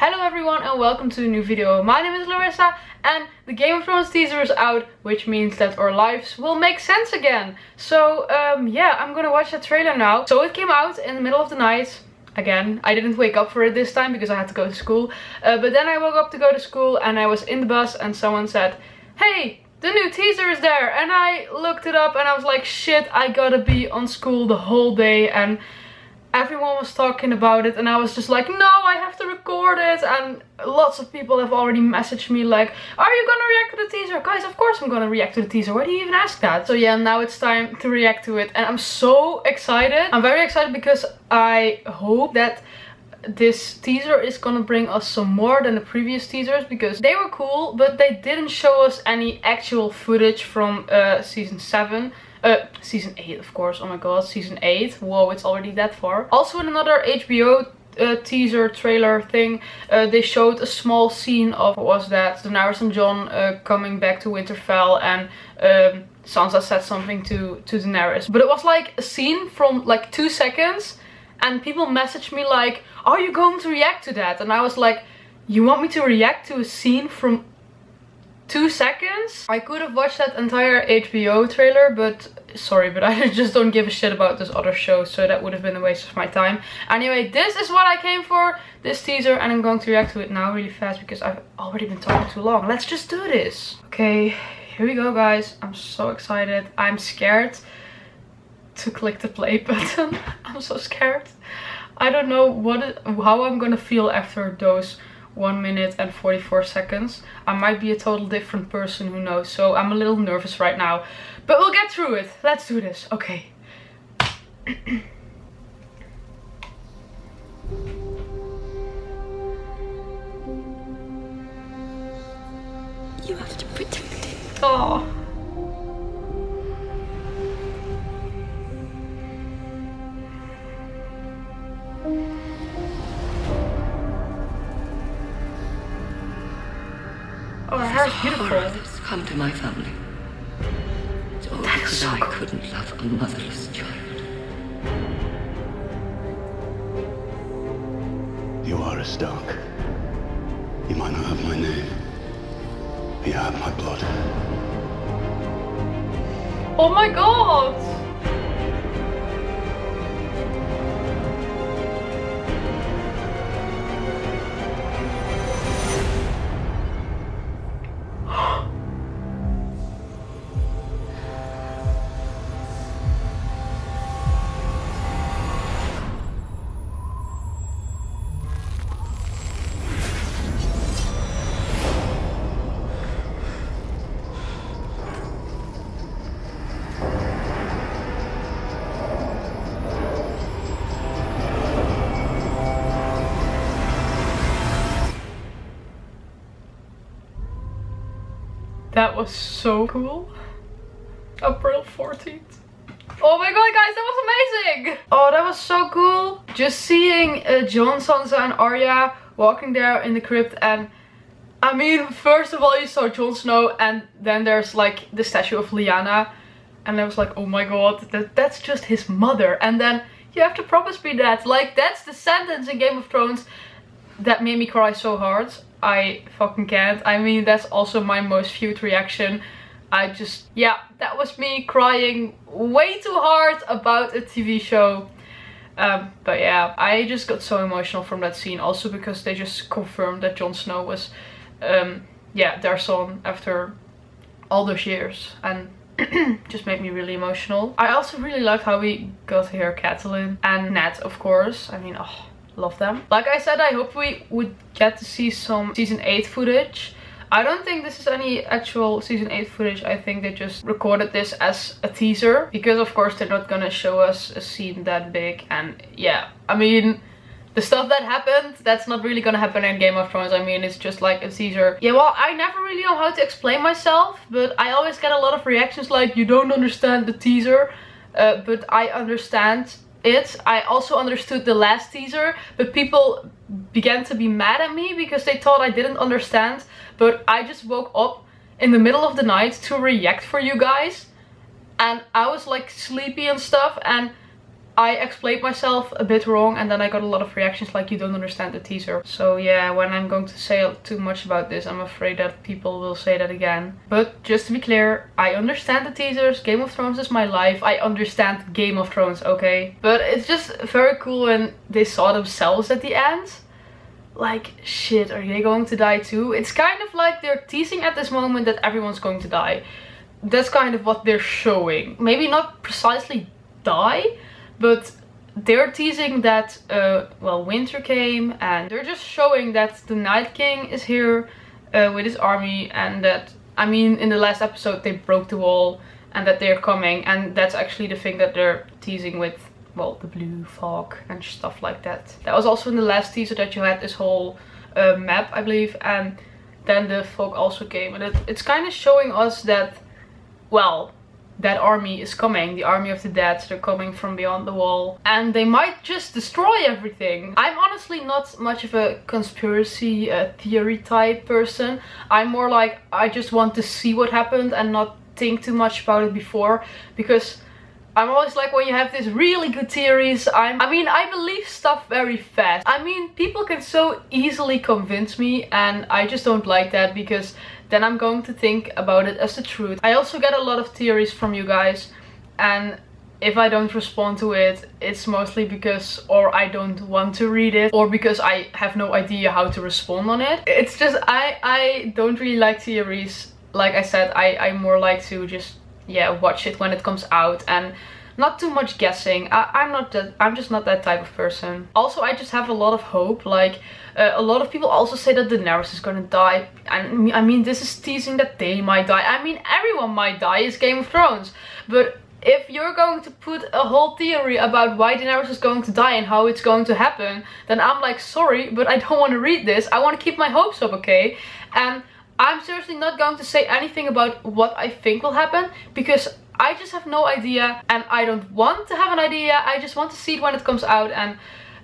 Hello everyone and welcome to a new video. My name is Larissa and the Game of Thrones teaser is out, which means that our lives will make sense again. So yeah, I'm gonna watch that trailer now. So it came out in the middle of the night. Again, I didn't wake up for it this time because I had to go to school. But then I woke up to go to school and I was in the bus and someone said, "Hey, the new teaser is there." And I looked it up and I was like, shit, I gotta be on school the whole day. And everyone was talking about it and I was just like, no, I have to record it. And lots of people have already messaged me like, are you gonna react to the teaser? Guys, of course I'm gonna react to the teaser. Why do you even ask that? So yeah, now it's time to react to it and I'm so excited. I'm very excited because I hope that this teaser is gonna bring us some more than the previous teasers, because they were cool but they didn't show us any actual footage from season 7. Season 8, of course. Oh my god, season 8. Whoa, it's already that far. Also in another HBO teaser trailer thing, they showed a small scene of, what was that? Daenerys and Jon coming back to Winterfell, and Sansa said something to Daenerys. But it was like a scene from like 2 seconds, and people messaged me like, are you going to react to that? And I was like, you want me to react to a scene from 2 seconds? I could have watched that entire HBO trailer, but sorry, but I just don't give a shit about this other show, so that would have been a waste of my time. Anyway, this is what I came for, this teaser, and I'm going to react to it now really fast because I've already been talking too long. Let's just do this. Okay, here we go, guys. I'm so excited. I'm scared to click the play button. I'm so scared. I don't know how I'm gonna feel after those 1 minute and 44 seconds. I might be a total different person, who knows. So I'm a little nervous right now. But we'll get through it. Let's do this. Okay. You have to protect him. Oh. Oh, her hair is beautiful. Come to my family. It's all because I couldn't love a motherless child. You are a Stark. You might not have my name, but you have my blood. Oh my god! That was so cool. April 14th. Oh my god, guys, that was amazing! Oh, that was so cool. Just seeing Jon, Sansa and Arya walking there in the crypt, and I mean, first of all you saw Jon Snow and then there's like the statue of Lyanna, and I was like, oh my god, that's just his mother. And then you have to promise me that. Like, that's the sentence in Game of Thrones that made me cry so hard. I fucking can't. I mean, that's also my most viewed reaction. I just, yeah, that was me crying way too hard about a TV show. But yeah, I just got so emotional from that scene. Also because they just confirmed that Jon Snow was, yeah, their son after all those years. And just made me really emotional. I also really liked how we got to hear Catelyn and Ned, of course. I mean, oh, love them. Like I said, I hope we would get to see some season 8 footage. I don't think this is any actual season 8 footage. I think they just recorded this as a teaser, because of course they're not gonna show us a scene that big. And yeah, I mean, the stuff that happened, that's not really gonna happen in Game of Thrones. I mean, it's just like a teaser. Yeah, well, I never really know how to explain myself, but I always get a lot of reactions like, you don't understand the teaser. But I understand it. I also understood the last teaser, but people began to be mad at me because they thought I didn't understand. But I just woke up in the middle of the night to react for you guys, and I was like sleepy and stuff, and I explained myself a bit wrong and then I got a lot of reactions like you don't understand the teaser. So yeah, when I'm going to say too much about this, I'm afraid that people will say that again. But just to be clear, I understand the teasers. Game of Thrones is my life. I understand Game of Thrones, okay? But it's just very cool when they saw themselves at the end. Like, shit, are they going to die too? It's kind of like they're teasing at this moment that everyone's going to die. That's kind of what they're showing. Maybe not precisely die, but they're teasing that, well, winter came, and they're just showing that the Night King is here with his army, and that, I mean, in the last episode they broke the wall, and that they're coming, and that's actually the thing that they're teasing with, well, the blue fog and stuff like that. That was also in the last teaser that you had this whole map, I believe, and then the fog also came, and it's kind of showing us that, well, that army is coming, the army of the dead. They're coming from beyond the wall and they might just destroy everything. I'm honestly not much of a conspiracy theory type person. I'm more like, I just want to see what happened and not think too much about it before, because I'm always like, when you have these really good theories, I mean, I believe stuff very fast. I mean, people can so easily convince me and I just don't like that, because then I'm going to think about it as the truth. I also get a lot of theories from you guys, and if I don't respond to it, it's mostly because or I don't want to read it, or because I have no idea how to respond on it. It's just, I don't really like theories. Like I said, I more like to just, yeah, watch it when it comes out and not too much guessing. I'm just not that type of person. Also, I just have a lot of hope. Like, a lot of people also say that Daenerys is gonna die. And I mean, this is teasing that they might die. I mean, everyone might die. It's Game of Thrones. But if you're going to put a whole theory about why Daenerys is going to die and how it's going to happen, then I'm like, sorry, but I don't want to read this. I want to keep my hopes up, okay? And I'm seriously not going to say anything about what I think will happen, because I just have no idea and I don't want to have an idea. I just want to see it when it comes out, and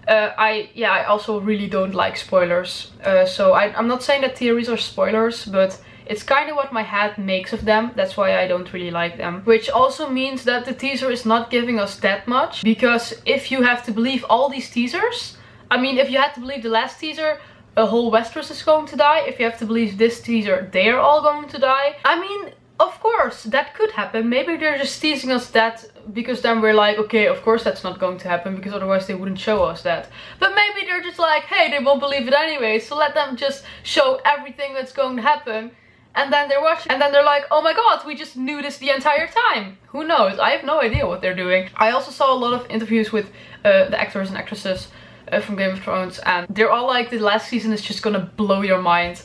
I also really don't like spoilers. So I'm not saying that theories are spoilers, but it's kind of what my head makes of them. That's why I don't really like them. Which also means that the teaser is not giving us that much, because if you have to believe all these teasers, I mean, if you had to believe the last teaser, a whole Westeros is going to die. If you have to believe this teaser, they're all going to die. I mean, of course, that could happen. Maybe they're just teasing us that because then we're like, okay, of course that's not going to happen, because otherwise they wouldn't show us that. But maybe they're just like, hey, they won't believe it anyway, so let them just show everything that's going to happen. And then they're watching and then they're like, oh my god, we just knew this the entire time. Who knows? I have no idea what they're doing. I also saw a lot of interviews with the actors and actresses from Game of Thrones, and they're all like, the last season is just gonna blow your mind.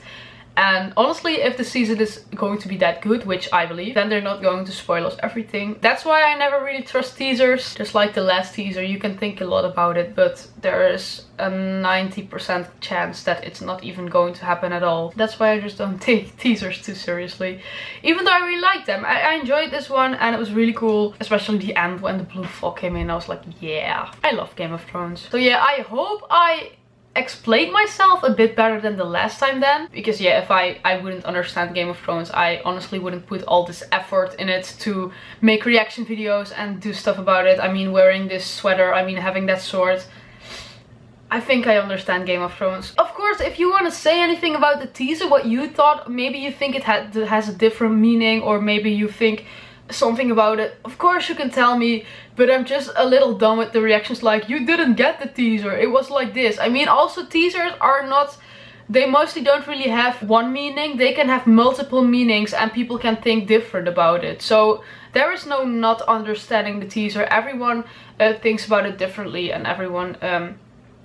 And honestly, if the season is going to be that good, which I believe, then they're not going to spoil us everything. That's why I never really trust teasers. Just like the last teaser, you can think a lot about it, but there is a 90% chance that it's not even going to happen at all. That's why I just don't take teasers too seriously. Even though I really liked them. I enjoyed this one and it was really cool. Especially the end when the blue fog came in. I was like, yeah, I love Game of Thrones. So yeah, I hope I explained myself a bit better than the last time then, because yeah, if I wouldn't understand Game of Thrones, I honestly wouldn't put all this effort in it to make reaction videos and do stuff about it. I mean, wearing this sweater, I mean, having that sword. I think I understand Game of Thrones. Of course, if you want to say anything about the teaser, what you thought, maybe you think it has a different meaning, or maybe you think something about it, of course you can tell me, but I'm just a little done with the reactions like, you didn't get the teaser, it was like this. I mean, also teasers are not, they mostly don't really have one meaning, they can have multiple meanings and people can think different about it. So there is no not understanding the teaser. Everyone thinks about it differently and everyone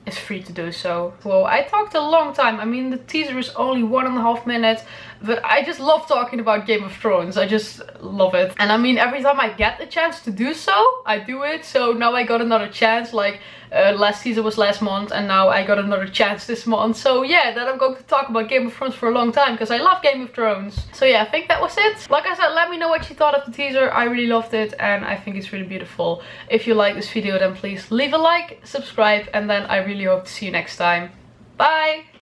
is free to do so. Well, I talked a long time. I mean, the teaser is only 1.5 minutes, but I just love talking about Game of Thrones. I just love it. And I mean, every time I get a chance to do so, I do it. So now I got another chance. Like, last season was last month and now I got another chance this month. So yeah, then I'm going to talk about Game of Thrones for a long time because I love Game of Thrones. So yeah, I think that was it. Like I said, let me know what you thought of the teaser. I really loved it and I think it's really beautiful. If you like this video, then please leave a like, subscribe, and then I really hope to see you next time. Bye!